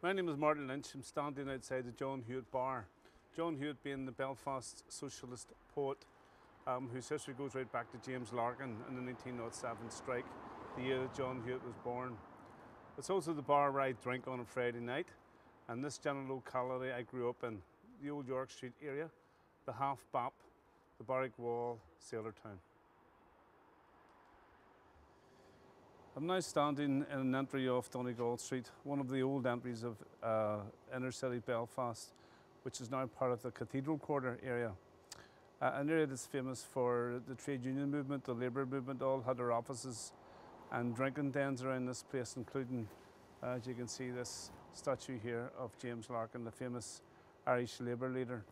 My name is Martin Lynch. I'm standing outside the John Hewitt Bar. John Hewitt being the Belfast socialist poet whose history goes right back to James Larkin and the 1907 strike, the year that John Hewitt was born. It's also the bar where I drink on a Friday night, and this general locality I grew up in, the old York Street area, the Half Bap, the Barrack Wall, Sailortown. I'm now standing in an entry off Donegal Street, one of the old entries of inner city Belfast, which is now part of the Cathedral Quarter area. An area that's famous for the trade union movement, the labour movement, all had their offices and drinking dens around this place, including, as you can see, this statue here of James Larkin, the famous Irish labour leader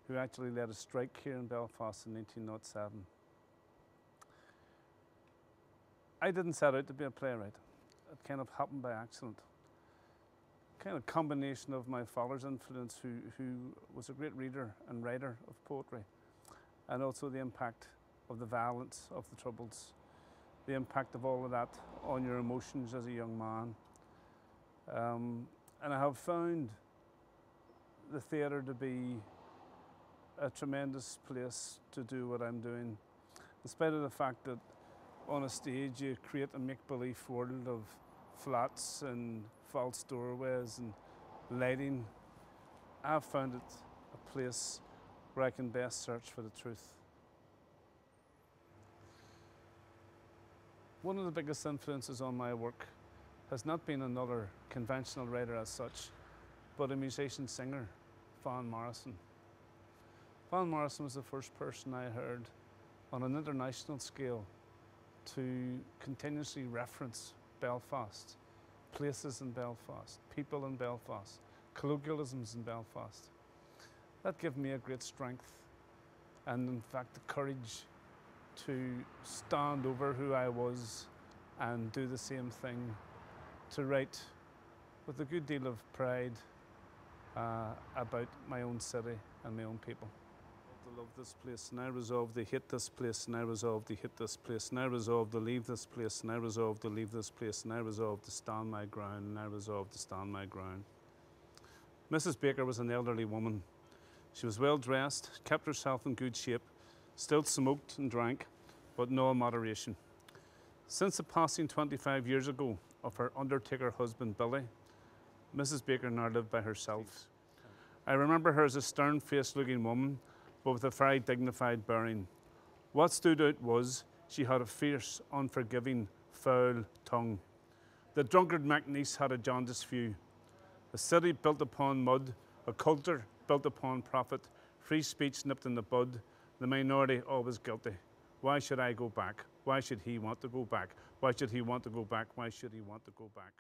who actually led a strike here in Belfast in 1907. I didn't set out to be a playwright. It kind of happened by accident. Kind of combination of my father's influence, who was a great reader and writer of poetry, and also the impact of the violence of the Troubles, the impact of all of that on your emotions as a young man. And I have found the theatre to be a tremendous place to do what I'm doing, in spite of the fact that on a stage you create a make-believe world of flats and false doorways and lighting. I've found it a place where I can best search for the truth. One of the biggest influences on my work has not been another conventional writer as such, but a musician-singer, Van Morrison. Van Morrison was the first person I heard on an international scale to continuously reference Belfast, places in Belfast, people in Belfast, colloquialisms in Belfast. That gave me a great strength and, in fact, the courage to stand over who I was and do the same thing, to write with a good deal of pride about my own city and my own people. I love this place, and I resolved to hate this place, and I resolved to hate this place, and I resolved to leave this place, and I resolved to leave this place, and I resolved to stand my ground, and I resolved to stand my ground. Mrs. Baker was an elderly woman. She was well dressed, kept herself in good shape, still smoked and drank, but in all moderation. Since the passing 25 years ago of her undertaker husband Billy, Mrs. Baker now lived by herself. I remember her as a stern-faced looking woman, but with a very dignified bearing. What stood out was she had a fierce, unforgiving, foul tongue. The drunkard MacNiece had a jaundiced view. A city built upon mud, a culture built upon profit, free speech nipped in the bud, the minority always guilty. Why should I go back? Why should he want to go back? Why should he want to go back? Why should he want to go back?